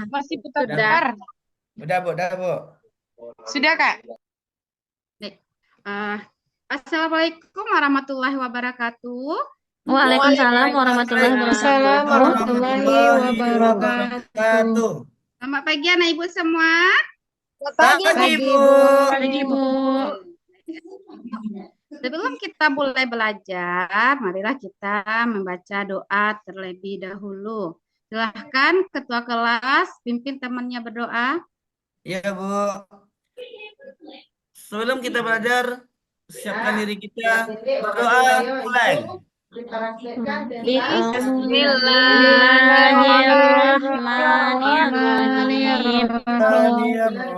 Masih Sudah. putar-putar. Udah, Bu. Sudah, Kak? Baik. Assalamualaikum warahmatullahi wabarakatuh. Waalaikumsalam warahmatullahi Waalaikumsalam wabarakatuh. warahmatullahi wabarakatuh. Selamat pagi anak ibu semua. Pagi, Bu. Pagi, Bu. Sebelum kita mulai belajar, marilah kita membaca doa terlebih dahulu. Silahkan ketua kelas pimpin temannya berdoa. Iya, Bu. Sebelum kita belajar, siapkan diri kita berdoa mulai. Bismillahirrahmanirrahim.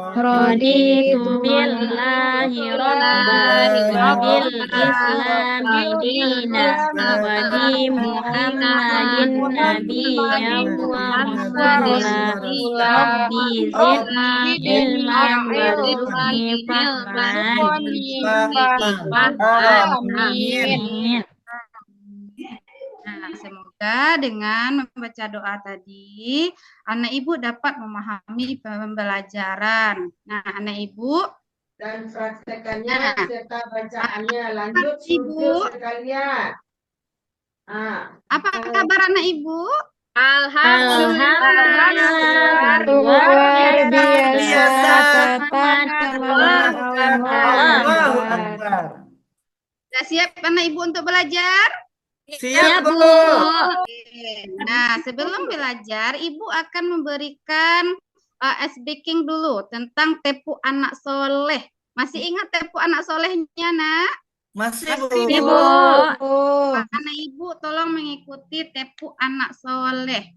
Raditu billahi rabban wa bil islami dinan wa bi Muhammadin nabiyyan wa rasulah. Rabbi zidni ilman warzuqni fahman. Amin. Nah, semoga dengan membaca doa tadi, anak ibu dapat memahami pembelajaran. Nah, anak ibu dan praktekannya serta bacaannya. Lanjut Ibu. sekalian. Apa kabar anak ibu? Alhamdulillah Luar biasa. Tapan Allahu Akbar. Sudah siap anak ibu untuk belajar? Siap, Bu. Nah, sebelum belajar, Ibu akan memberikan baking dulu tentang tepu anak soleh. Masih ingat tepu anak solehnya, Nak? Masih, Bu. Ibu. Anak Ibu tolong mengikuti tepu anak soleh.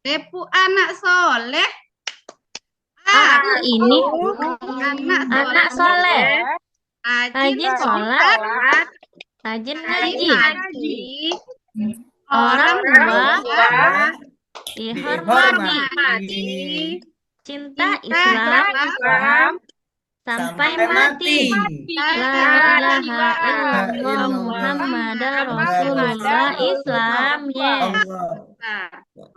Tepu anak soleh. Ini Anak soleh. rajin sholat, rajin ngaji, orang tua dihormati, cinta Islam sampai mati. La ilaha illallah Muhammadar Rasulullah Islam. Yes.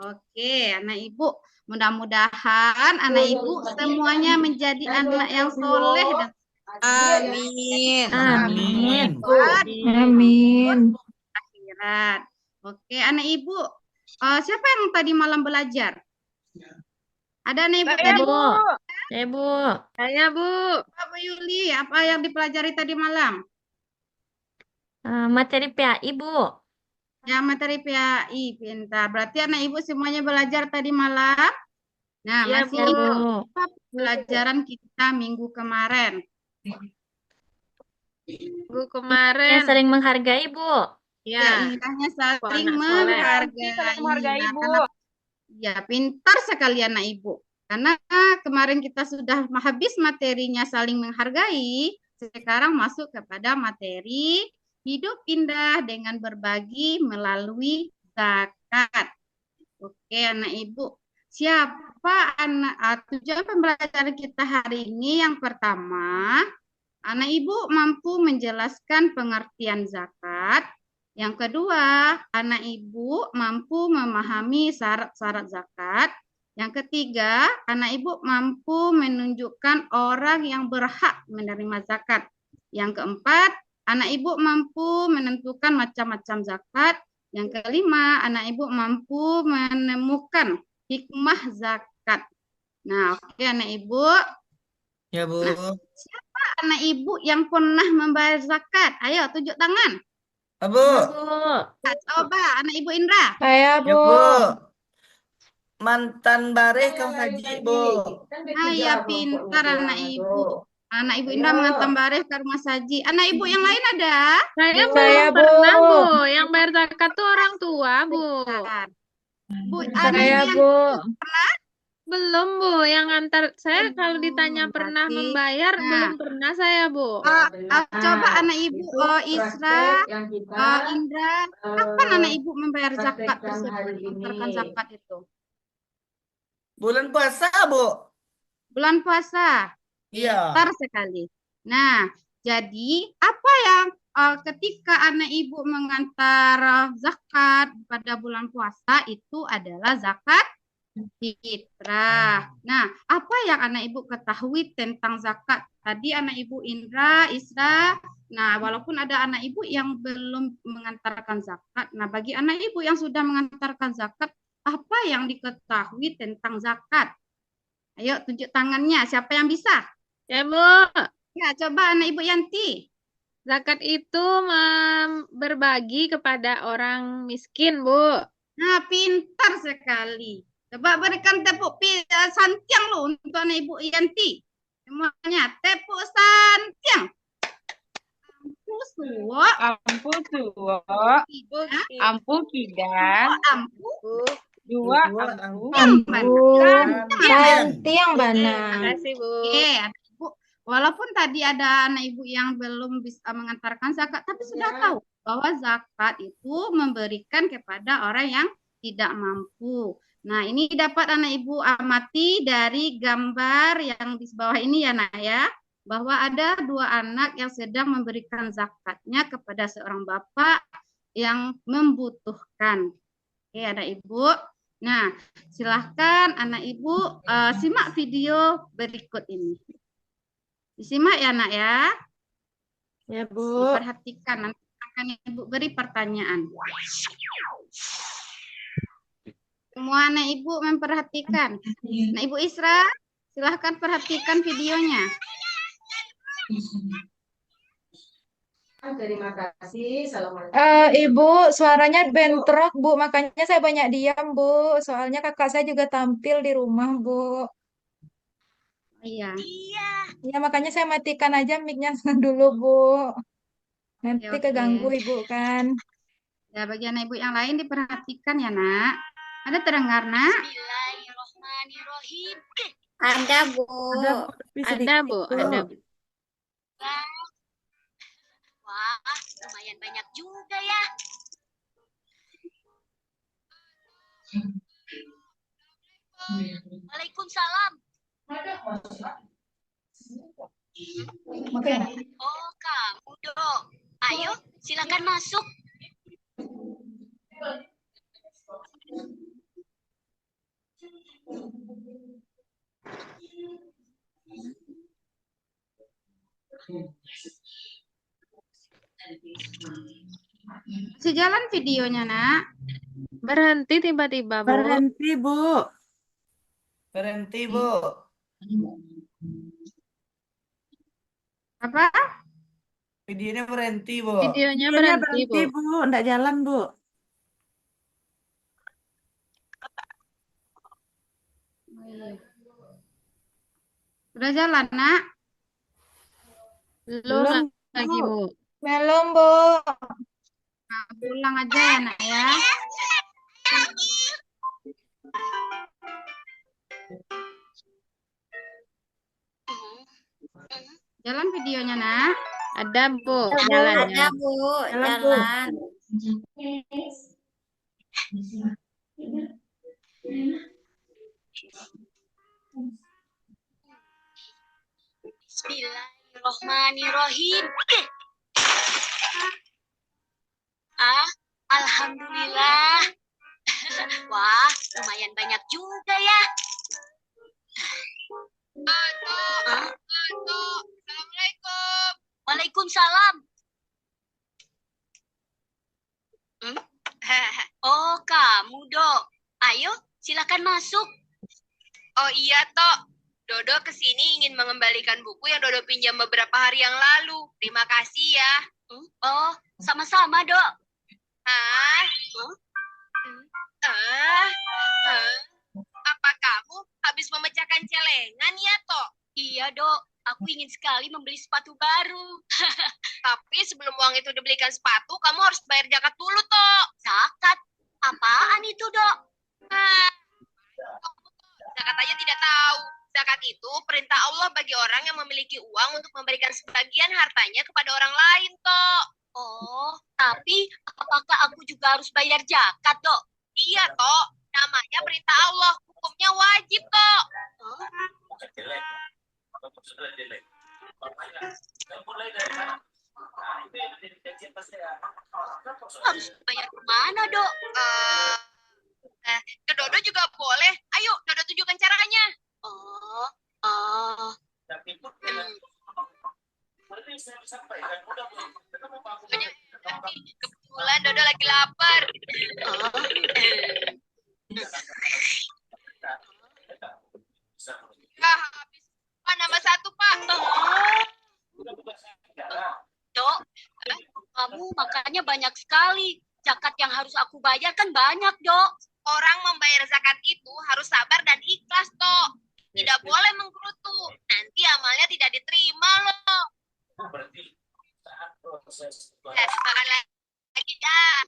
Oke, anak ibu, mudah-mudahan anak ibu semuanya menjadi anak yang soleh dan Amin. Amin. Amin. akhirat. Oke, anak ibu, siapa yang tadi malam belajar? Ada anak ibu tadi? Bu. Bu. Saya, Bu. Bu Yuli, apa yang dipelajari tadi malam? Materi PAI, Bu. Ya, materi PAI, pintar. Berarti anak ibu semuanya belajar tadi malam? Nah, Iya, masih Ya, ingat Bu. pelajaran kita minggu kemarin? Bu kemarin. Yang sering menghargai, Bu. Ya, indahnya saling anak soleh. menghargai. Ya, pintar sekali anak ibu. Karena kemarin kita sudah habis materinya saling menghargai, sekarang masuk kepada materi hidup indah dengan berbagi melalui zakat. Oke, anak ibu. Siapa tujuan pembelajaran kita hari ini? Yang pertama, anak ibu mampu menjelaskan pengertian zakat. Yang kedua, anak ibu mampu memahami syarat-syarat zakat. Yang ketiga, anak ibu mampu menunjukkan orang yang berhak menerima zakat. Yang keempat, anak ibu mampu menentukan macam-macam zakat. Yang kelima, anak ibu mampu menemukan hikmah zakat. Nah, oke anak ibu. Ya, Bu. Siapa anak ibu yang pernah membayar zakat? Ayo, tunjuk tangan. Bu. Coba, anak ibu Indra. Saya, Ya, Bu. Bu. Mantan bareh kau haji, Bu. Ya, pintar anak ibu. Anak ibu Indra mengantar bareh ke rumah saji. Anak ibu yang lain ada? Saya belum pernah, Bu. Yang bayar zakat tuh orang tua, Bu. Bu, anak Saya, ibu yang Bu. Belum, Bu. Yang antar saya kalau ditanya pernah berarti- membayar, Nah. belum pernah saya, Bu. Coba anak ibu Isra, Indra, kapan anak ibu membayar zakat tersebut, mengantarkan zakat itu? Bulan puasa, Bu. Bulan puasa. Iya. Pintar sekali. Nah, jadi apa yang ketika anak ibu mengantar zakat pada bulan puasa itu adalah zakat fitrah. Nah, apa yang anak ibu ketahui tentang zakat? Tadi anak ibu Indra, Isra. Nah, walaupun ada anak ibu yang belum mengantarkan zakat. Nah, bagi anak ibu yang sudah mengantarkan zakat, apa yang diketahui tentang zakat? Ayo tunjuk tangannya. Siapa yang bisa? Ya, Bu. Ya, coba anak ibu Yanti. Zakat itu berbagi kepada orang miskin, Bu. Nah, pintar sekali. Coba berikan tepuk santiang lo untuk anak ibu Yanti. Semuanya tepuk santiang. Ampu suwo. Ampu suwo. Ampu kidan. Ampu. Dua Dua ampu. Santiang Bana. Terima kasih, Bu. Oke, anak ibu. Walaupun tadi ada anak ibu yang belum bisa mengantarkan zakat, tapi sudah tahu bahwa zakat itu memberikan kepada orang yang tidak mampu. Nah, ini dapat anak ibu amati dari gambar yang di bawah ini ya, Nak ya, bahwa ada dua anak yang sedang memberikan zakatnya kepada seorang bapak yang membutuhkan. Oke, anak ibu. Nah, silahkan anak ibu simak video berikut ini. Disimak ya, Nak ya. Ya, Bu. Perhatikan, nanti akan ibu beri pertanyaan. Semua anak ibu memperhatikan. Nah, Ibu Isra, silahkan perhatikan videonya. Terima kasih. Assalamualaikum. Ibu, suaranya bentrok, Bu. Makanya saya banyak diam, Bu. Soalnya kakak saya juga tampil di rumah, Bu. Iya. Ya, makanya saya matikan aja mic-nya dulu, Bu. Nanti Oke. keganggu Ibu kan. Ya, bagi anak ibu yang lain diperhatikan ya, Nak. Ada terdengar, Nak? Bismillahirrahmanirrahim. Ada, Bu. Ada, Bu. Ada, Bu. Wah, lumayan banyak juga ya. Waalaikumsalam. Oh, kamu, Dok. Ayo, silakan masuk. Masih jalan videonya, Nak? Berhenti tiba-tiba, Bu. Berhenti, Bu. Berhenti, Bu. Apa? Videonya berhenti, Bu. Videonya Videonya berhenti, Bu. Bu. Nggak jalan, Bu. Sudah jalan, Nak? Belum lagi, Bu. Belum, Bu. Nah, pulang aja ya, Nak ya. Jalan videonya, Nak? Ada, Bu. Jalan, jalan. Bu. Jalan, Bu. Bismillahirrahmanirrahim. Alhamdulillah. Wah, lumayan banyak juga ya. Assalamualaikum. Waalaikumsalam. Oh, kamu, Dok. Ayo, silakan masuk. Oh iya, Tok. Dodo kesini ingin mengembalikan buku yang Dodo pinjam beberapa hari yang lalu. Terima kasih ya. Oh, sama-sama, Dok. Apa kamu habis memecahkan celengan ya, Tok? Iya, Dok. Aku ingin sekali membeli sepatu baru. Tapi sebelum uang itu dibelikan sepatu, kamu harus bayar zakat dulu, Tok. Zakat? Apaan itu, Dok? Zakat aja tidak tahu. Zakat itu perintah Allah bagi orang yang memiliki uang untuk memberikan sebagian hartanya kepada orang lain, Tok. Oh, tapi apakah aku juga harus bayar zakat, Dok? Iya, Tok. Namanya perintah Allah. Hukumnya wajib, Tok. Harus bayar kemana, Dok? Ke Dodo juga boleh. Ayo, Kebetulan Dodo lagi lapar. Habis Pak, nambah 1, Pak. Dok, kamu makannya banyak sekali. Zakat yang harus aku bayar kan banyak, Dok. Orang membayar zakat itu harus sabar dan ikhlas, Tok. Tidak boleh menggerutu. Nanti amalnya tidak diterima loh. Makan lagi dah.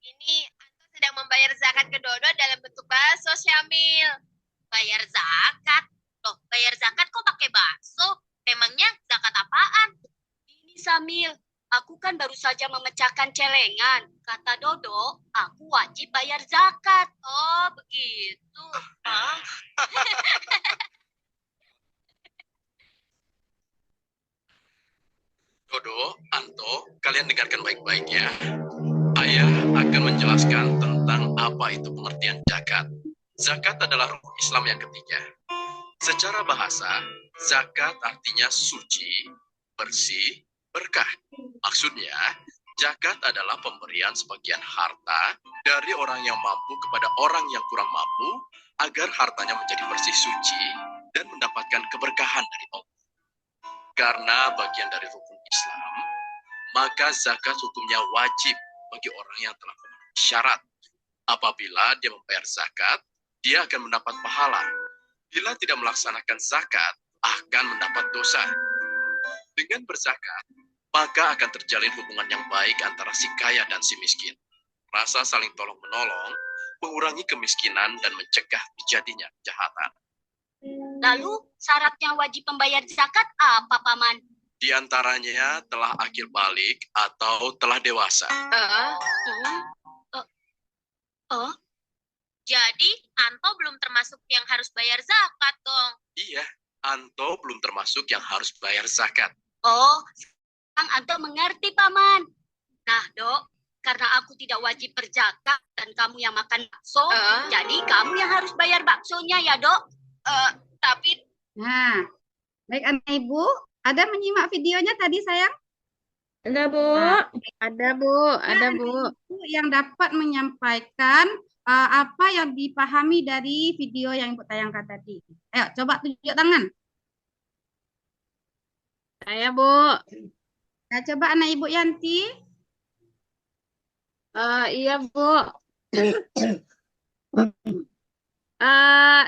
Ini Anto sedang membayar zakat ke Dodo dalam bentuk bakso, Syamil. Bayar zakat? Loh, bayar zakat kok pakai bakso? Emangnya zakat apaan? Ini Samil, aku kan baru saja memecahkan celengan. Kata Dodo, aku wajib bayar zakat. Oh, begitu. Dodo, Anto, kalian dengarkan baik-baik ya. Ayah akan menjelaskan tentang apa itu pengertian zakat. Zakat adalah rukun Islam yang ketiga. Secara bahasa, zakat artinya suci, bersih, berkah. Maksudnya, zakat adalah pemberian sebagian harta dari orang yang mampu kepada orang yang kurang mampu agar hartanya menjadi bersih suci dan mendapatkan keberkahan dari Allah. Karena bagian dari rukun Islam, maka zakat hukumnya wajib bagi orang yang telah memenuhi syarat. Apabila dia membayar zakat, dia akan mendapat pahala. Bila tidak melaksanakan zakat, akan mendapat dosa. Dengan berzakat, maka akan terjalin hubungan yang baik antara si kaya dan si miskin. Rasa saling tolong-menolong, mengurangi kemiskinan dan mencegah terjadinya kejahatan. Lalu, syaratnya wajib membayar zakat apa, Paman? Di antaranya telah akil balik atau telah dewasa. Jadi, Anto belum termasuk yang harus bayar zakat dong. Iya, Anto belum termasuk yang harus bayar zakat. Oh, sekarang Anto mengerti, Paman. Nah, Dok, karena aku tidak wajib berzakat dan kamu yang makan bakso, jadi kamu yang harus bayar baksonya ya, Dok. Tapi Nah, baik anak ibu, ada menyimak videonya tadi sayang? Ada, Bu. Ada, Bu. Ada, Bu. Ibu yang dapat menyampaikan apa yang dipahami dari video yang Ibu tayangkan tadi. Ayo, coba tunjuk tangan. Saya, Bu. Nah, coba anak Ibu Yanti. Iya, Bu.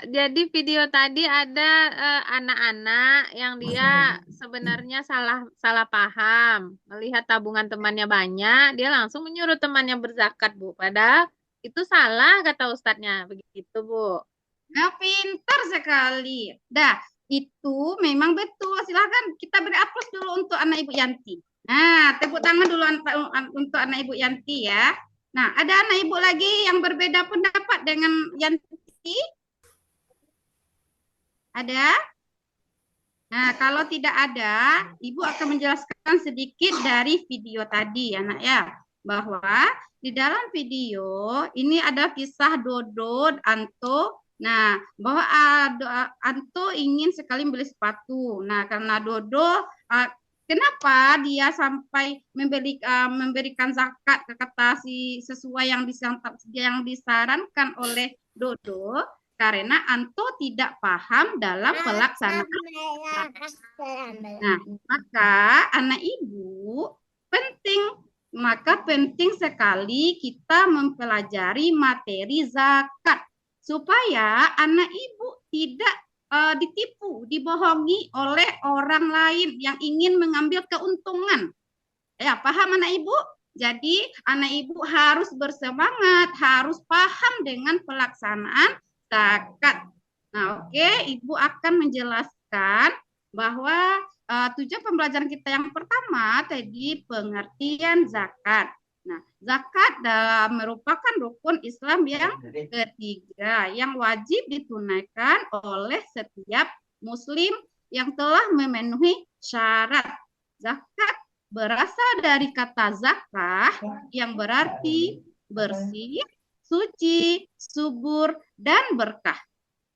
Jadi video tadi ada anak-anak yang dia sebenarnya salah paham. Melihat tabungan temannya banyak, dia langsung menyuruh temannya berzakat, Bu. Padahal itu salah kata ustadznya. Begitu, Bu. Nah, pintar sekali. Dah, itu memang betul. Silahkan kita beri aplaus dulu untuk anak Ibu Yanti. Nah, tepuk tangan dulu untuk anak Ibu Yanti ya. Nah, ada anak Ibu lagi yang berbeda pendapat dengan Yanti? Ada? Nah, kalau tidak ada, Ibu akan menjelaskan sedikit dari video tadi ya, Nak ya. Bahwa di dalam video ini ada kisah Dodo, Anto. Nah, bahwa Anto ingin sekali beli sepatu. Nah, karena Dodo, kenapa dia sampai memberikan zakat kata sesuai yang disarankan oleh Dodo? Karena Anto tidak paham dalam pelaksanaan. Nah, maka anak ibu penting sekali kita mempelajari materi zakat supaya anak ibu tidak ditipu, dibohongi oleh orang lain yang ingin mengambil keuntungan. Ya, paham anak ibu? Jadi anak ibu harus bersemangat, harus paham dengan pelaksanaan zakat. Nah, oke, Ibu akan menjelaskan bahwa tujuan pembelajaran kita yang pertama tadi pengertian zakat. Nah, zakat merupakan rukun Islam yang ketiga yang wajib ditunaikan oleh setiap muslim yang telah memenuhi syarat. Zakat berasal dari kata zakah yang berarti bersih, suci, subur, dan berkah.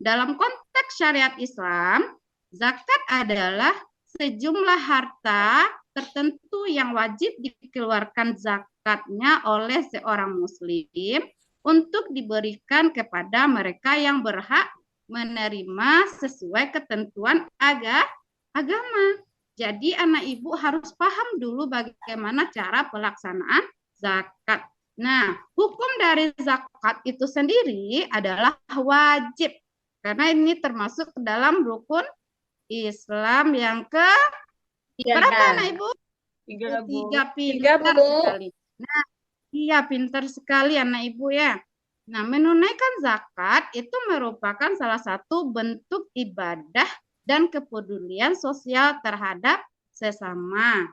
Dalam konteks syariat Islam, zakat adalah sejumlah harta tertentu yang wajib dikeluarkan zakatnya oleh seorang muslim untuk diberikan kepada mereka yang berhak menerima sesuai ketentuan agama. Jadi anak ibu harus paham dulu bagaimana cara pelaksanaan zakat. Nah, hukum dari zakat itu sendiri adalah wajib. Karena ini termasuk dalam rukun Islam yang ke berapa anak ibu? Tiga, pintar sekali. Nah, iya pintar sekali anak ibu ya. Nah, menunaikan zakat itu merupakan salah satu bentuk ibadah dan kepedulian sosial terhadap sesama.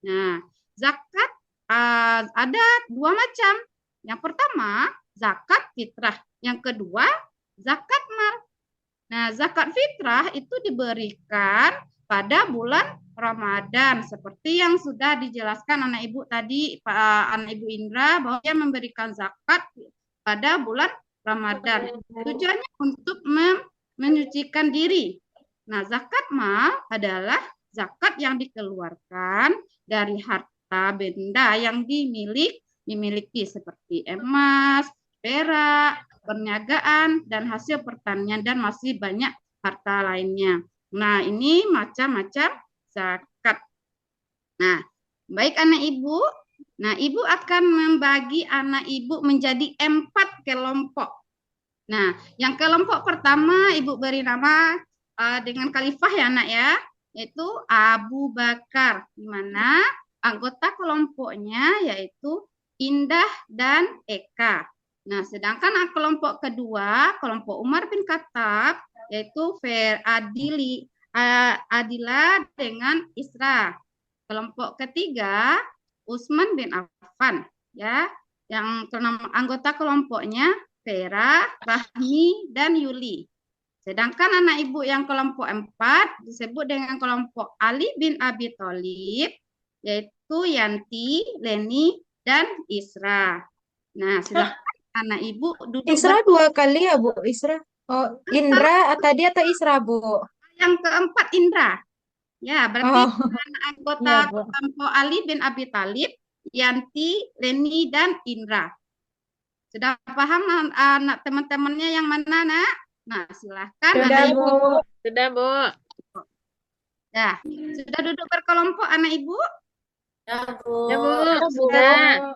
Nah, zakat ada dua macam. Yang pertama, zakat fitrah. Yang kedua, zakat mal. Nah, zakat fitrah itu diberikan pada bulan Ramadan. Seperti yang sudah dijelaskan anak ibu tadi, anak ibu Indra, bahwa dia memberikan zakat pada bulan Ramadan. Tujuannya untuk menyucikan diri. Nah, zakat mal adalah zakat yang dikeluarkan dari harta benda yang dimiliki seperti emas, perak, perniagaan, dan hasil pertanian, dan masih banyak harta lainnya. Nah, ini macam-macam zakat. Nah, baik anak ibu. Nah, ibu akan membagi anak ibu menjadi 4 kelompok. Nah, yang kelompok pertama ibu beri nama dengan khalifah ya anak ya, yaitu Abu Bakar, di mana anggota kelompoknya yaitu Indah dan Eka. Nah, sedangkan kelompok kedua, kelompok Umar bin Khattab, yaitu Adila dengan Isra. Kelompok ketiga, Utsman bin Affan, ya, yang anggota kelompoknya Vera, Rahmi, dan Yuli. Sedangkan anak ibu yang kelompok 4 disebut dengan kelompok Ali bin Abi Thalib, yaitu Yanti, Leni, dan Isra. Nah, sedangkan anak ibu duduk Isra 2 kali ya Bu? Isra? Oh, Indra tadi atau Isra Bu? Yang keempat Indra. Ya, berarti anggota Iya, Bu. kelompok Ali bin Abi Thalib, Yanti, Leni, dan Indra. Sudah paham anak teman-temannya yang mana, Nak? Nah, silahkan. Sudah, anak Bu. ibu. Sudah, Bu. Ya, sudah duduk berkelompok anak ibu? Ya, Bu. Sudah.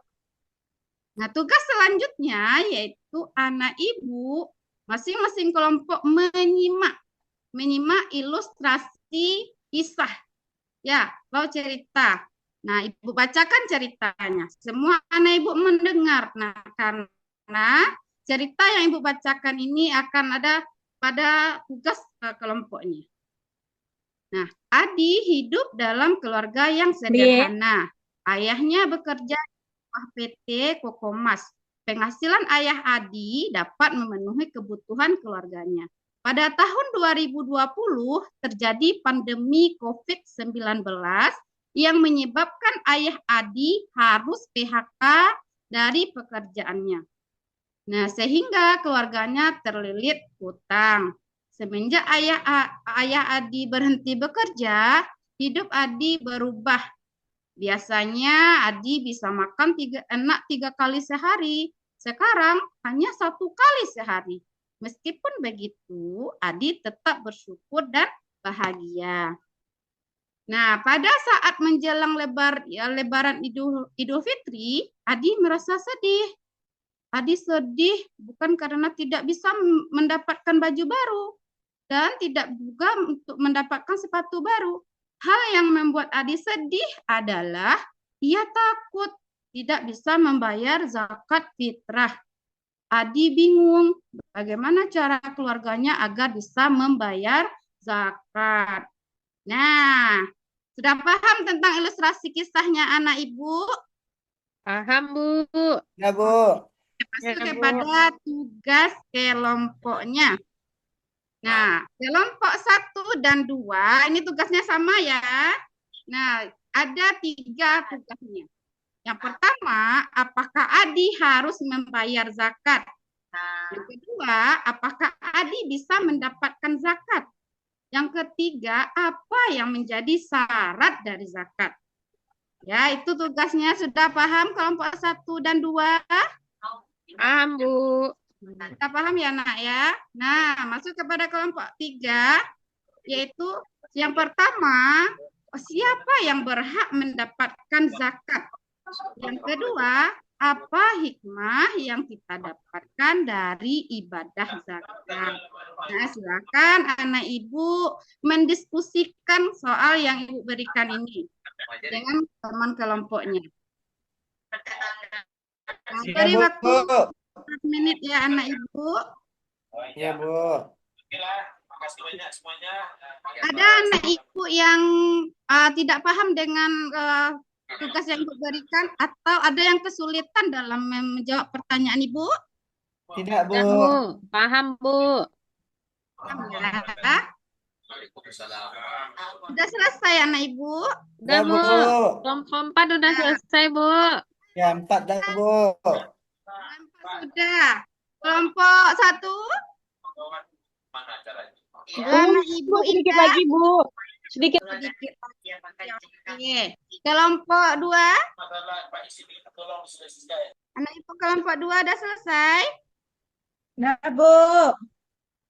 Nah, tugas selanjutnya yaitu anak ibu masing-masing kelompok menyimak ilustrasi kisah. Ya, lalu cerita. Nah, ibu bacakan ceritanya. Semua anak ibu mendengar. Nah, karena cerita yang ibu bacakan ini akan ada pada tugas kelompoknya. Nah, Adi hidup dalam keluarga yang sederhana. Ayahnya bekerja di PT Kokomas. Penghasilan ayah Adi dapat memenuhi kebutuhan keluarganya. Pada tahun 2020 terjadi pandemi COVID-19 yang menyebabkan ayah Adi harus PHK dari pekerjaannya. Nah, sehingga keluarganya terlilit hutang. Semenjak ayah Adi berhenti bekerja, hidup Adi berubah. Biasanya Adi bisa makan 3 kali sehari. Sekarang hanya 1 kali sehari. Meskipun begitu, Adi tetap bersyukur dan bahagia. Nah, pada saat menjelang Lebaran Idul Fitri, Adi merasa sedih. Adi sedih bukan karena tidak bisa mendapatkan baju baru dan tidak juga untuk mendapatkan sepatu baru. Hal yang membuat Adi sedih adalah ia takut tidak bisa membayar zakat fitrah. Adi bingung bagaimana cara keluarganya agar bisa membayar zakat. Nah, sudah paham tentang ilustrasi kisahnya anak ibu? Paham, Bu. Ya, Bu. Masuk kepada tugas kelompoknya. Nah, kelompok 1 dan 2 ini tugasnya sama ya. Nah, ada 3 tugasnya. Yang pertama, apakah Adi harus membayar zakat? Yang kedua, apakah Adi bisa mendapatkan zakat? Yang ketiga, apa yang menjadi syarat dari zakat? Ya, itu tugasnya. Sudah paham kelompok 1 dan 2? Paham, Bu. Kita paham ya, Nak ya? Nah, masuk kepada kelompok 3, yaitu yang pertama, siapa yang berhak mendapatkan zakat? Yang kedua, apa hikmah yang kita dapatkan dari ibadah zakat? Nah, silakan anak ibu mendiskusikan soal yang ibu berikan ini dengan teman kelompoknya. Nah, Ya, beri Bu. waktu 4 menit ya anak ibu. Ya, Bu. Ada anak ibu yang tidak paham dengan tugas yang ibu berikan, atau ada yang kesulitan dalam menjawab pertanyaan ibu? Tidak, Bu. Tidak, Bu. Paham, Bu. Ya. Sudah selesai anak ibu? Udah, Ya, Bu. Bu. Kelompok 4 udah selesai, Bu. Ya, 4 dah, Bu. Sudah. Kelompok 1? Anak ibu Sedikit Indah. lagi, Bu. Sedikit. Sedikit lagi. Oke. Kelompok 2? Anak ibu kelompok 2 udah selesai? Nah, Bu.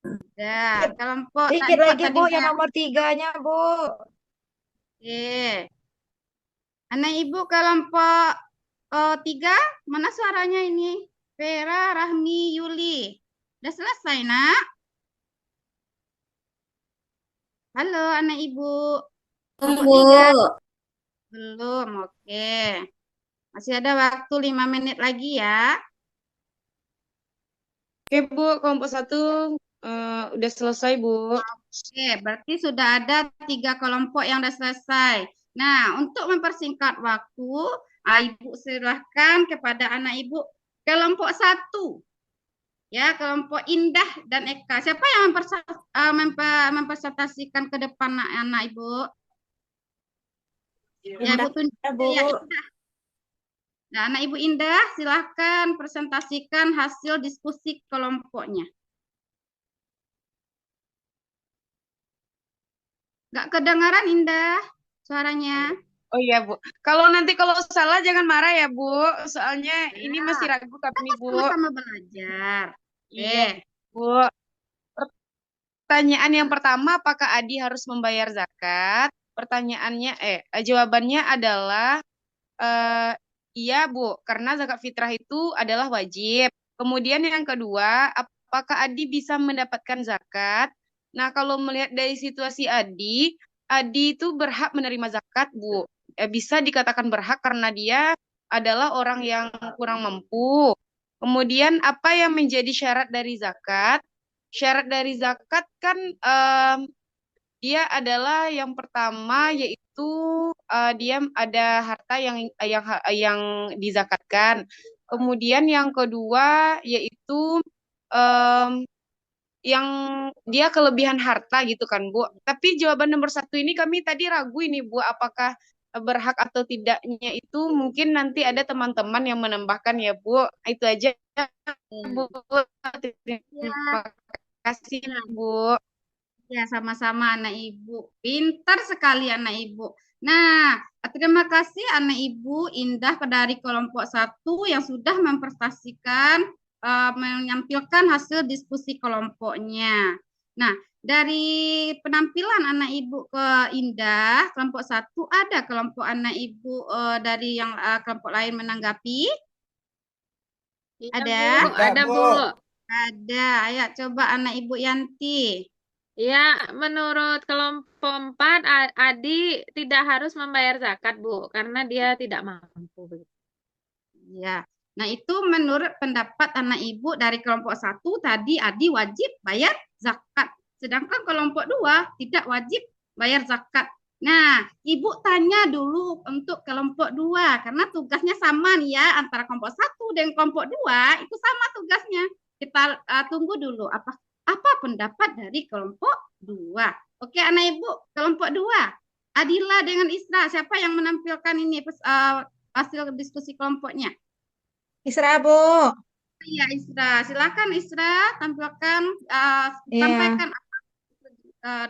Udah. Kelompok Dikit tadi lagi, Bu, yang nomor 3-nya, Bu. Oke. Anak ibu kelompok 3, mana suaranya ini? Vera, Rahmi, Yuli. Udah selesai, Nak? Halo, anak ibu. Kelompok 3? Belum, oke. Masih ada waktu 5 menit lagi ya. Oke, Bu. Kelompok 1 udah selesai, Bu. Oke, berarti sudah ada 3 kelompok yang sudah selesai. Nah, untuk mempersingkat waktu, ibu silahkan kepada anak ibu kelompok 1. Ya, kelompok Indah dan Eka. Siapa yang mempresentasikan ke depan anak ibu? Ya, Indah, Bu tunjuk Bu. ya, Indah. Nah, anak ibu Indah, silahkan presentasikan hasil diskusi kelompoknya. Nggak kedengaran Indah suaranya. Oh iya, Bu. Kalau salah jangan marah ya, Bu. Soalnya ini masih ragu kami, Bu. Sama-sama belajar. Iya, Bu. Pertanyaan yang pertama, apakah Adi harus membayar zakat? Jawabannya adalah iya, Bu, karena zakat fitrah itu adalah wajib. Kemudian yang kedua, apakah Adi bisa mendapatkan zakat? Nah, kalau melihat dari situasi Adi itu berhak menerima zakat, Bu. Bisa dikatakan berhak karena dia adalah orang yang kurang mampu. Kemudian apa yang menjadi syarat dari zakat? Syarat dari zakat kan dia adalah yang pertama yaitu dia ada harta yang dizakatkan. Kemudian yang kedua yaitu yang dia kelebihan harta gitu kan, Bu. Tapi jawaban nomor 1 ini kami tadi ragu ini, Bu, apakah berhak atau tidaknya itu mungkin nanti ada teman-teman yang menambahkan ya, Bu. Itu aja, Bu. Terima kasih, Bu. Ya, sama-sama anak ibu. Pintar sekali anak ibu. Nah, terima kasih anak ibu Indah dari kelompok 1 yang sudah menampilkan hasil diskusi kelompoknya. Nah, dari penampilan anak ibu ke Indah, kelompok 1, ada kelompok anak ibu dari yang kelompok lain menanggapi? Iya, Ada? Bu. Ada, Bu. Ada. Ayo coba anak ibu Yanti. Ya, menurut kelompok 4, Adi tidak harus membayar zakat, Bu, karena dia tidak mampu. Ya. Nah, itu menurut pendapat anak ibu dari kelompok 1 tadi Adi wajib bayar zakat. Sedangkan kelompok 2 tidak wajib bayar zakat. Nah, ibu tanya dulu untuk kelompok 2 karena tugasnya sama nih ya antara kelompok 1 dan kelompok 2 itu sama tugasnya. Kita tunggu dulu apa pendapat dari kelompok 2. Oke, anak ibu, kelompok 2. Adila dengan Isra, siapa yang menampilkan ini hasil diskusi kelompoknya? Isra, Bu. Iya, Isra. Silakan Isra tampilkan, Iya. sampaikan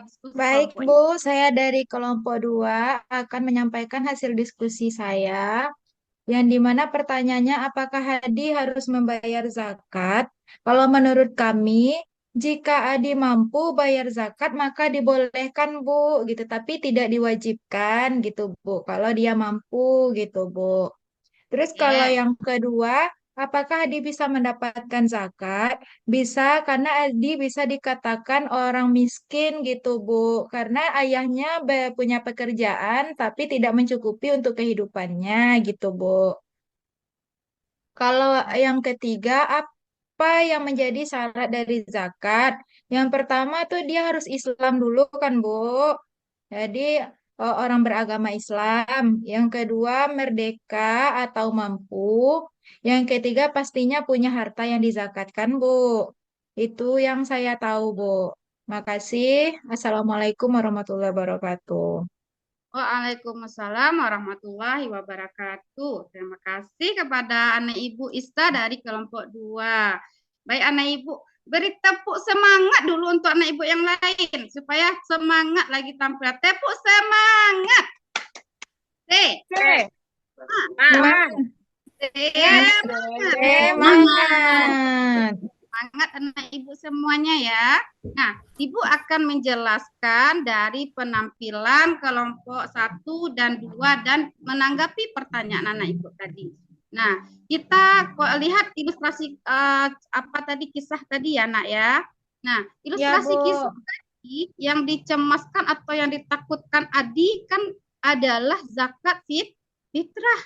diskusi Baik, kelompoknya. Bu. Saya dari kelompok 2 akan menyampaikan hasil diskusi saya. Yang dimana pertanyaannya apakah Hadi harus membayar zakat? Kalau menurut kami, jika Adi mampu bayar zakat maka dibolehkan Bu gitu, tapi tidak diwajibkan gitu Bu. Kalau dia mampu gitu Bu. Terus kalau Oke. yang kedua, apakah Adi bisa mendapatkan zakat? Bisa, karena Adi bisa dikatakan orang miskin gitu, Bu. Karena ayahnya punya pekerjaan tapi tidak mencukupi untuk kehidupannya gitu, Bu. Kalau yang ketiga, apa yang menjadi syarat dari zakat? Yang pertama tuh dia harus Islam dulu kan, Bu. Jadi orang beragama Islam. Yang kedua merdeka atau mampu. Yang ketiga pastinya punya harta yang dizakatkan, Bu. Itu yang saya tahu, Bu. Makasih. Assalamualaikum warahmatullahi wabarakatuh. Waalaikumsalam warahmatullahi wabarakatuh. Terima kasih kepada anak Ibu Ista dari kelompok 2. Baik anak Ibu, beri tepuk semangat dulu untuk anak Ibu yang lain supaya semangat lagi tampil. Tepuk semangat. Semangat. Semangat anak Ibu semuanya ya. Nah, Ibu akan menjelaskan dari penampilan kelompok 1 dan 2 dan menanggapi pertanyaan anak Ibu tadi. Nah, kita lihat ilustrasi apa tadi kisah tadi ya, Nak ya. Nah, ilustrasi kisah tadi yang dicemaskan atau yang ditakutkan Adi kan adalah zakat fitrah.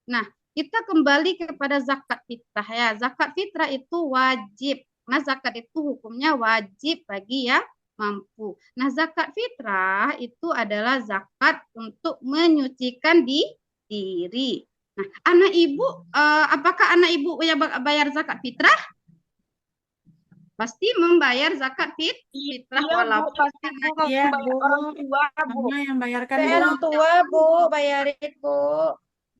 Nah, kita kembali kepada zakat fitrah ya. Zakat fitrah itu wajib. Nah, zakat itu hukumnya wajib bagi yang mampu. Nah, zakat fitrah itu adalah zakat untuk menyucikan diri. Nah, anak Ibu, apakah anak Ibu yang bayar zakat fitrah? Pasti membayar zakat fitrah walaupun Iya, Bu. Mama yang bayarkan, Saya orang tua, Bu. Bayarin, Bu.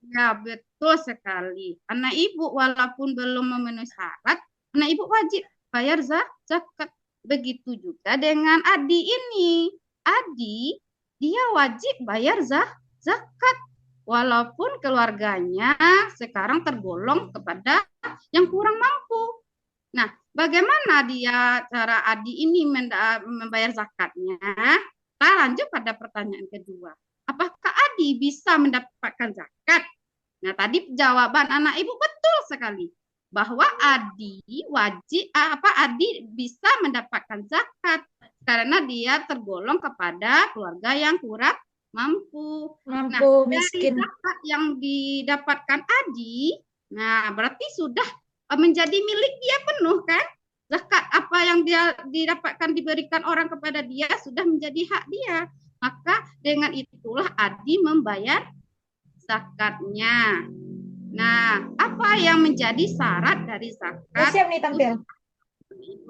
Ya, betul sekali. Anak Ibu walaupun belum memenuhi syarat, anak Ibu wajib bayar zakat. Begitu juga dengan Adi ini. Adi, dia wajib bayar zakat. Walaupun keluarganya sekarang tergolong kepada yang kurang mampu. Nah, bagaimana dia cara Adi ini membayar zakatnya? Kita lanjut pada pertanyaan kedua. Apakah Adi bisa mendapatkan zakat? Nah, tadi jawaban anak Ibu betul sekali bahwa Adi Adi bisa mendapatkan zakat karena dia tergolong kepada keluarga yang kurang mampu. Nah, miskin. Dari zakat yang didapatkan Adi, nah berarti sudah menjadi milik dia penuh kan? Zakat apa yang dia didapatkan diberikan orang kepada dia sudah menjadi hak dia. Maka dengan itulah Adi membayar zakatnya. Nah, apa yang menjadi syarat dari zakat? Siap nih tampil.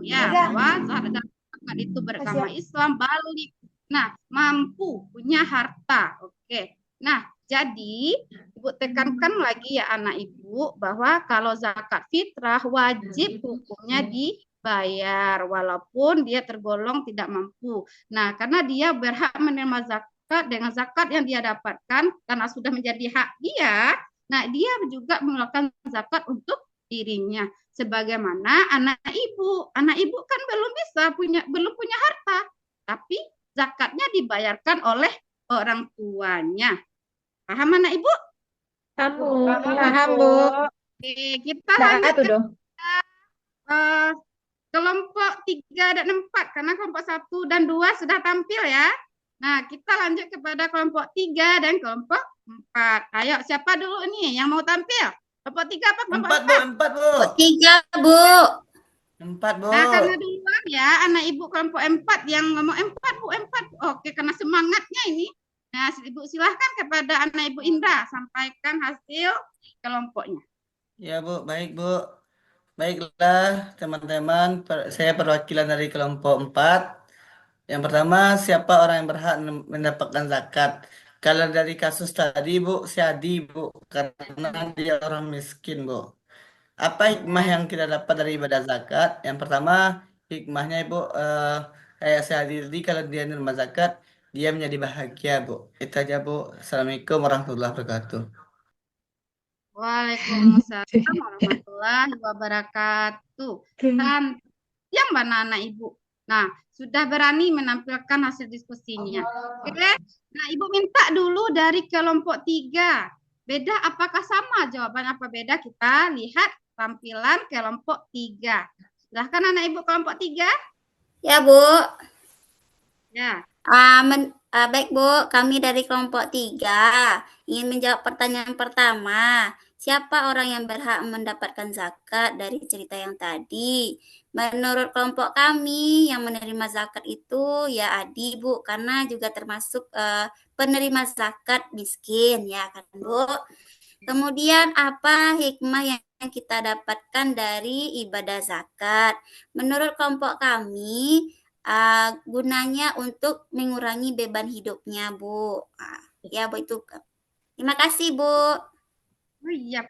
Ya, bahwa zakat itu beragama Islam, balik. Nah, mampu, punya harta. Oke. Nah, jadi Ibu tekankan lagi ya anak Ibu bahwa kalau zakat fitrah wajib hukumnya dibayar walaupun dia tergolong tidak mampu. Nah, karena dia berhak menerima zakat dengan zakat yang dia dapatkan karena sudah menjadi hak dia, nah dia juga melakukan zakat untuk dirinya. Sebagaimana anak ibu kan belum punya harta, tapi zakatnya dibayarkan oleh orang tuanya. Paham anak Ibu? Paham, Bu. Oke, kita lanjut ke kelompok 3 dan 4 karena kelompok 1 dan 2 sudah tampil ya. Nah, kita lanjut kepada kelompok 3 dan kelompok 4. Ayo, siapa dulu nih yang mau tampil? Kelompok 3 apa kelompok 4? 4, Bu. 3, Bu. 4, Bu. Nah, karena duluan ya anak Ibu kelompok 4 yang ngomong 4, Bu, 4. Oke, karena semangatnya ini. Nah, Ibu silahkan kepada anak Ibu Indra sampaikan hasil kelompoknya. Ya, Bu. Baik, Bu. Baiklah, teman-teman. Saya perwakilan dari kelompok 4. Yang pertama, siapa orang yang berhak mendapatkan zakat? Kalau dari kasus tadi, Bu, si Adi, Bu, karena dia orang miskin, Bu. Apa hikmah yang kita dapat dari ibadah zakat? Yang pertama, hikmahnya, Ibu, kayak si Adi tadi, kalau dia menerima zakat, dia menjadi bahagia, Bu. Itu aja, Bu. Assalamualaikum warahmatullahi wabarakatuh. Waalaikumsalam warahmatullahi wabarakatuh. Dan yang mana anak Ibu? Nah, sudah berani menampilkan hasil diskusinya. Oke, nah Ibu minta dulu dari kelompok 3. Beda apakah sama? Jawaban apa beda? Kita lihat tampilan kelompok 3. Silahkan anak Ibu kelompok 3. Ya, Bu. Ya. Baik, Bu. Kami dari kelompok 3 ingin menjawab pertanyaan pertama. Siapa orang yang berhak mendapatkan zakat dari cerita yang tadi? Menurut kelompok kami, yang menerima zakat itu ya Adi, Bu, karena juga termasuk penerima zakat miskin, ya kan, Bu? Kemudian apa hikmah yang kita dapatkan dari ibadah zakat? Menurut kelompok kami, gunanya untuk mengurangi beban hidupnya, Bu. Ya, Bu, itu. Terima kasih, Bu. Oh iya,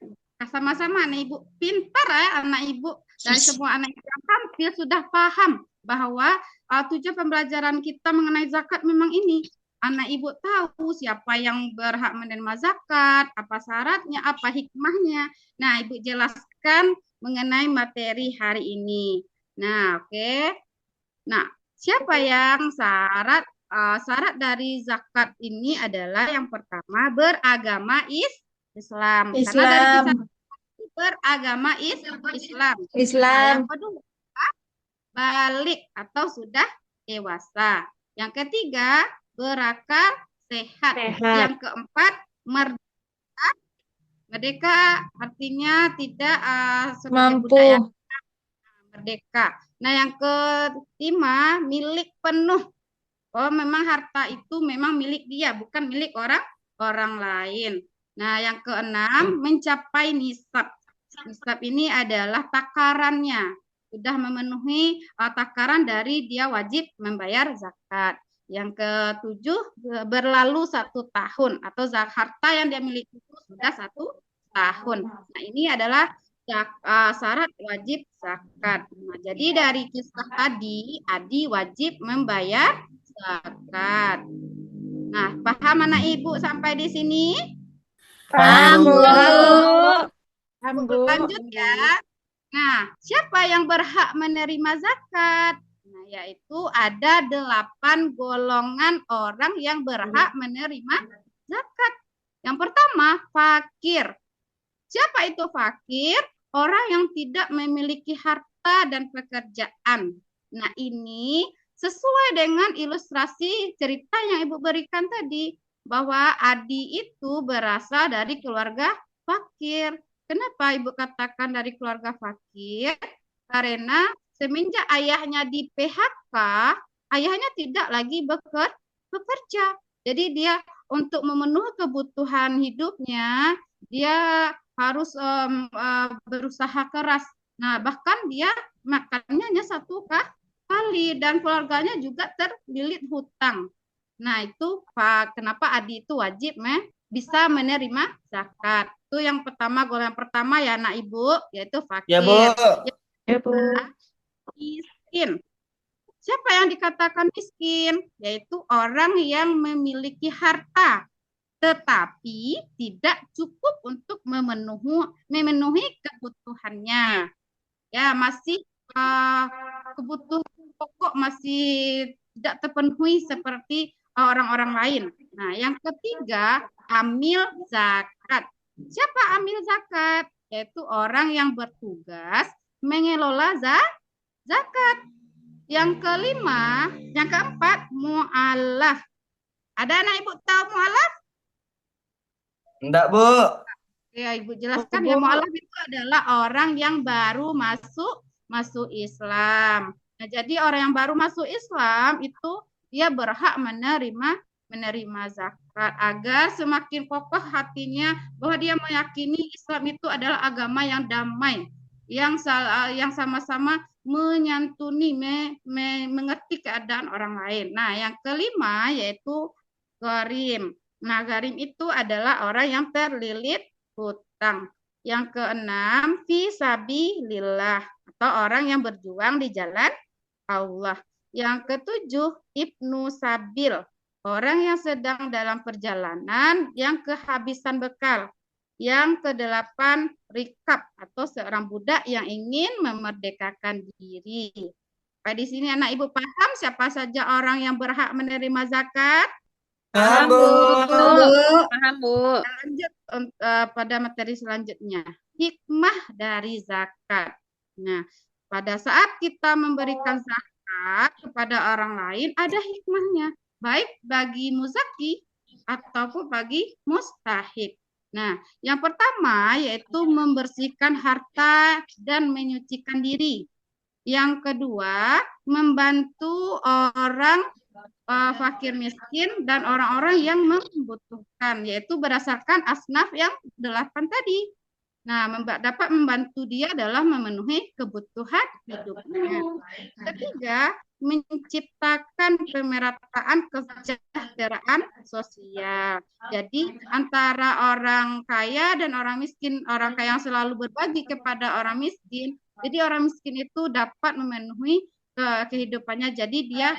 sama-sama nih Ibu. Pintar ya anak Ibu. Dari semua anak Ibu yang tampil sudah paham bahwa tujuan pembelajaran kita mengenai zakat memang ini. Anak Ibu tahu siapa yang berhak menerima zakat, apa syaratnya, apa hikmahnya. Nah, Ibu jelaskan mengenai materi hari ini. Nah, oke. Nah, siapa yang syarat dari zakat ini adalah yang pertama beragama Islam. Karena dari kisah beragama Islam. Nah, yang kedua balik atau sudah dewasa. Yang ketiga berakal sehat. Yang keempat merdeka. Merdeka artinya tidak sebagai budak merdeka. Nah, yang kelima milik penuh. Oh, memang harta itu memang milik dia, bukan milik orang lain. Nah, yang keenam mencapai nisab. Nisab ini adalah takarannya. Sudah memenuhi takaran dari dia wajib membayar zakat. Yang ketujuh berlalu 1 tahun atau harta yang dia miliki itu sudah 1 tahun. Nah, ini adalah syarat wajib zakat. Nah, jadi dari kisah tadi, Adi wajib membayar zakat. Nah, paham anak Ibu sampai di sini? Paham, Bu. Lanjut ya. Nah, siapa yang berhak menerima zakat? Nah, yaitu ada 8 golongan orang yang berhak menerima zakat. Yang pertama, fakir. Siapa itu fakir? Orang yang tidak memiliki harta dan pekerjaan. Nah, ini sesuai dengan ilustrasi cerita yang Ibu berikan tadi, bahwa Adi itu berasal dari keluarga fakir. Kenapa Ibu katakan dari keluarga fakir? Karena semenjak ayahnya di PHK, ayahnya tidak lagi bekerja. Jadi dia untuk memenuhi kebutuhan hidupnya, dia harus berusaha keras. Nah, bahkan dia makannya hanya 1 kali dan keluarganya juga terlilit hutang. Nah, itu kenapa Adi itu wajib bisa menerima zakat. Itu yang pertama, golongan pertama ya anak Ibu, yaitu fakir. Ya, Bu. Ya, Bu. Miskin. Siapa yang dikatakan miskin? Yaitu orang yang memiliki harta tetapi tidak cukup untuk memenuhi kebutuhannya. Ya, masih kebutuhan pokok masih tidak terpenuhi seperti orang-orang lain. Nah, yang ketiga, amil zakat. Siapa amil zakat? Yaitu orang yang bertugas mengelola zakat. Yang kelima, yang keempat, mu'alaf. Ada anak Ibu tahu mu'alaf? Enggak, Bu. Ya, Ibu jelaskan ya, mu'alaf itu adalah orang yang baru masuk Islam. Nah, jadi orang yang baru masuk Islam itu dia berhak menerima zakat agar semakin kokoh hatinya bahwa dia meyakini Islam itu adalah agama yang damai. yang sama-sama menyantuni, mengerti keadaan orang lain. Nah, yang kelima yaitu gharim. Nah, gharim itu adalah orang yang terlilit hutang. Yang keenam, fisabilillah atau orang yang berjuang di jalan Allah. Yang ketujuh, ibnu sabil, orang yang sedang dalam perjalanan yang kehabisan bekal. Yang kedelapan, rikab atau seorang budak yang ingin memerdekakan diri. Di sini anak ibu paham siapa saja orang yang berhak menerima zakat? Paham, Bu. Paham, Bu. Lanjut pada materi selanjutnya. Hikmah dari zakat. Nah, pada saat kita memberikan zakat kepada orang lain, ada hikmahnya. Baik bagi muzaki ataupun bagi mustahik. Nah, yang pertama yaitu membersihkan harta dan menyucikan diri. Yang kedua, membantu orang fakir miskin dan orang-orang yang membutuhkan, yaitu berdasarkan asnaf yang 8 tadi. Nah, dapat membantu dia adalah memenuhi kebutuhan hidupnya. Ketiga, menciptakan pemerataan kesejahteraan sosial. Jadi antara orang kaya dan orang miskin, orang kaya yang selalu berbagi kepada orang miskin, jadi orang miskin itu dapat memenuhi kehidupannya, jadi dia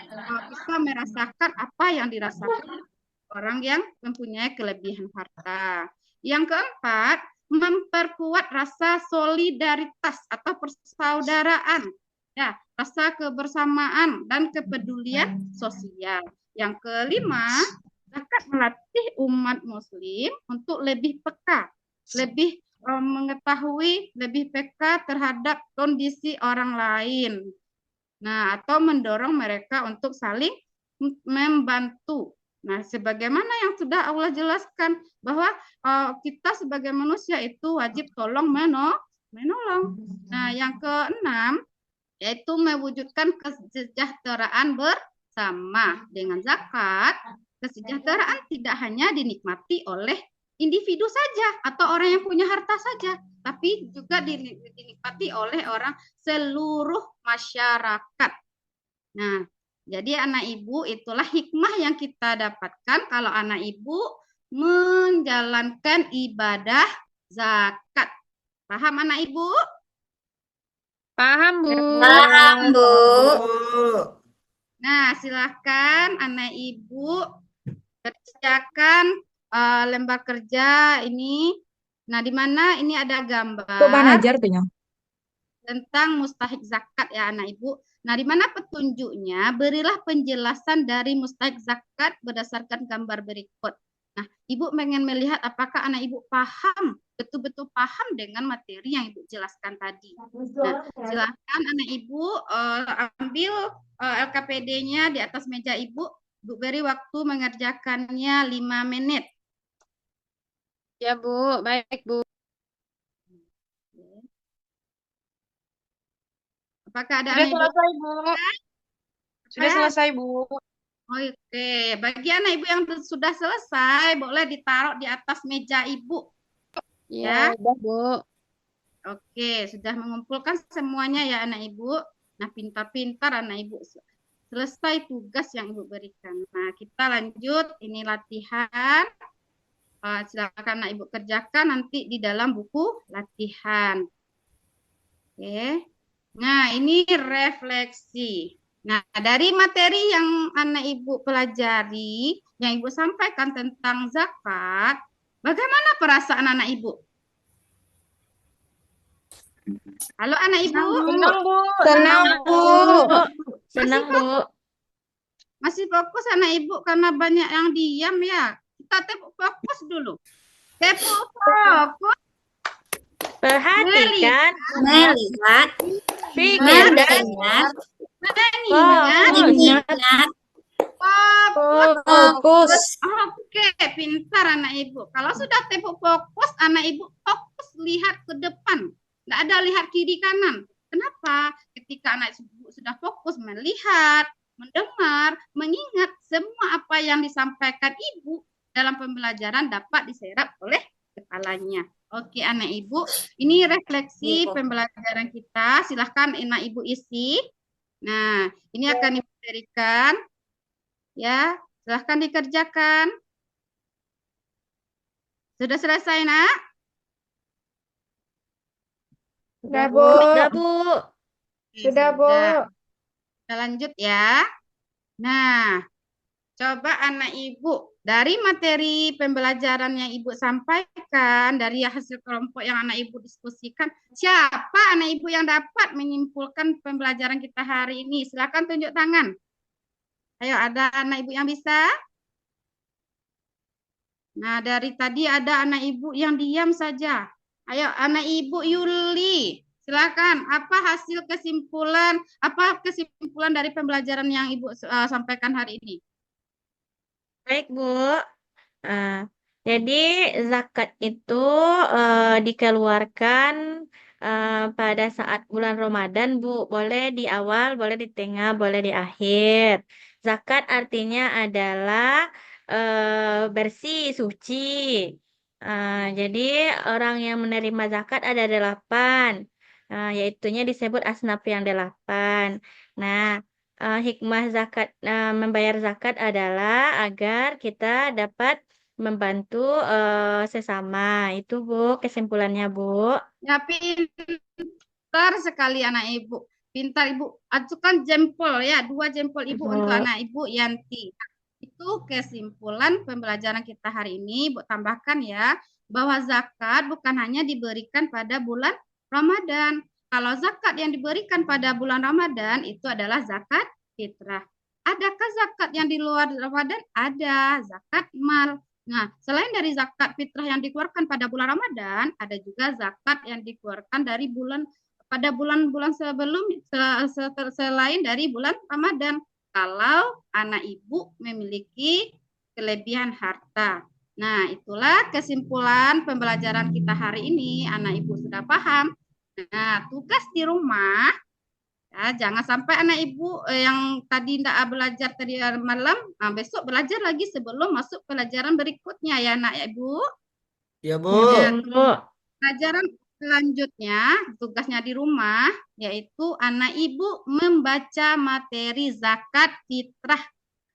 bisa merasakan apa yang dirasakan orang yang mempunyai kelebihan harta. Yang keempat, memperkuat rasa solidaritas atau persaudaraan, ya, rasa kebersamaan dan kepedulian sosial. Yang kelima, zakat melatih umat muslim untuk lebih peka, lebih mengetahui, lebih peka terhadap kondisi orang lain. Nah, atau mendorong mereka untuk saling membantu. Nah, sebagaimana yang sudah Allah jelaskan bahwa kita sebagai manusia itu wajib tolong menolong. Nah, yang keenam yaitu mewujudkan kesejahteraan bersama. Dengan zakat, kesejahteraan tidak hanya dinikmati oleh individu saja atau orang yang punya harta saja, tapi juga dinikmati oleh orang seluruh masyarakat. Nah, jadi anak ibu itulah hikmah yang kita dapatkan kalau anak ibu menjalankan ibadah zakat. Paham anak ibu? Paham, Bu. Paham, Bu. Nah, silahkan anak ibu kerjakan lembar kerja ini. Nah, di mana ini ada gambar tentang mustahik zakat ya anak ibu. Nah, di mana petunjuknya? Berilah penjelasan dari mustahik zakat berdasarkan gambar berikut. Nah, ibu pengen melihat apakah anak ibu paham, betul-betul paham dengan materi yang ibu jelaskan tadi. Nah, silahkan anak ibu ambil LKPD-nya di atas meja ibu. Bu beri waktu mengerjakannya 5 menit. Ya, Bu. Baik, Bu. Apakah ada Sudah anak ibu? selesai, Bu. Sudah selesai, Bu. Oke, bagi anak ibu yang sudah selesai, boleh ditaruh di atas meja ibu. Ya, udah, Bu. Oke, sudah mengumpulkan semuanya ya anak ibu. Nah, pintar-pintar anak ibu. Selesai tugas yang ibu berikan. Nah, kita lanjut. Ini latihan. Silakan anak ibu kerjakan nanti di dalam buku latihan. Oke. Nah, ini refleksi. Nah, dari materi yang anak ibu pelajari, yang ibu sampaikan tentang zakat, bagaimana perasaan anak ibu? Halo anak ibu. Senang, Bu. Senang, Bu. Senang, Bu. Masih fokus anak ibu karena banyak yang diam ya. Kita tepuk fokus dulu. Tepuk fokus. Perhatikan, Melihat, pikirkan, mengingat, Fokus. Oke, pintar anak ibu. Kalau sudah tepuk fokus, anak ibu fokus lihat ke depan. Nggak ada lihat kiri kanan. Kenapa? Ketika anak ibu sudah fokus melihat, mendengar, mengingat semua apa yang disampaikan ibu dalam pembelajaran dapat diserap oleh kepalanya. Oke, anak ibu, ini refleksi pembelajaran kita. Silahkan anak ibu isi. Nah, ini akan ibu berikan. Ya, silahkan dikerjakan. Sudah selesai, nak? Sudah, Bu. Sudah, Bu. Sudah, Bu. Kita lanjut ya. Nah, coba anak ibu dari materi pembelajaran yang ibu sampaikan, dari hasil kelompok yang anak ibu diskusikan, siapa anak ibu yang dapat menyimpulkan pembelajaran kita hari ini? Silakan tunjuk tangan. Ayo, ada anak ibu yang bisa? Nah, dari tadi ada anak ibu yang diam saja. Ayo, anak ibu Yuli, silakan. Apa kesimpulan dari pembelajaran yang ibu sampaikan hari ini? Baik, Bu. Jadi zakat itu dikeluarkan pada saat bulan Ramadan, Bu. Boleh di awal, boleh di tengah, boleh di akhir. Zakat artinya adalah bersih, suci. Jadi orang yang menerima zakat ada 8, yaitunya disebut asnaf yang 8. Nah, hikmah zakat membayar zakat adalah agar kita dapat membantu sesama. Itu Bu kesimpulannya, Bu. Ya, pintar sekali anak ibu. Pintar ibu. Ajukan jempol ya, 2 jempol ibu untuk anak ibu Yanti. Itu kesimpulan pembelajaran kita hari ini. Bu tambahkan ya, bahwa zakat bukan hanya diberikan pada bulan Ramadan. Kalau zakat yang diberikan pada bulan Ramadan itu adalah zakat fitrah. Adakah zakat yang di luar Ramadan? Ada, zakat mal. Nah, selain dari zakat fitrah yang dikeluarkan pada bulan Ramadan, ada juga zakat yang dikeluarkan dari pada bulan-bulan selain dari bulan Ramadan. Kalau anak ibu memiliki kelebihan harta. Nah, itulah kesimpulan pembelajaran kita hari ini. Anak ibu sudah paham. Nah, tugas di rumah, ya, jangan sampai anak ibu yang tadi tidak belajar tadi malam, besok belajar lagi sebelum masuk pelajaran berikutnya ya anak ibu. Ya, Bu. Pelajaran selanjutnya, tugasnya di rumah, yaitu anak ibu membaca materi zakat fitrah.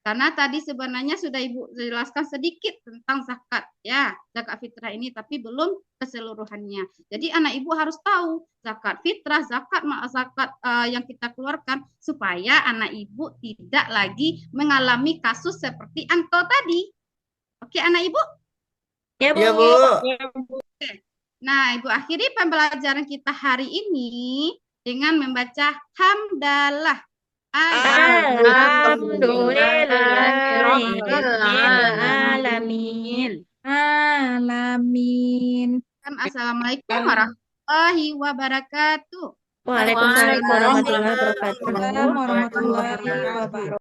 Karena tadi sebenarnya sudah ibu jelaskan sedikit tentang zakat, ya, zakat fitrah ini, tapi belum keseluruhannya. Jadi anak ibu harus tahu zakat fitrah, zakat yang kita keluarkan, supaya anak ibu tidak lagi mengalami kasus seperti Anto tadi. Oke, anak ibu? Ya, Bu. Ya, Bu. Oke. Nah, ibu akhiri pembelajaran kita hari ini dengan membaca hamdalah. Alhamdulillahirrahmanirrahim. Alamin. Assalamualaikum warahmatullahi wabarakatuh. Waalaikumsalam warahmatullahi wabarakatuh. Waalaikumsalam warahmatullahi wabarakatuh.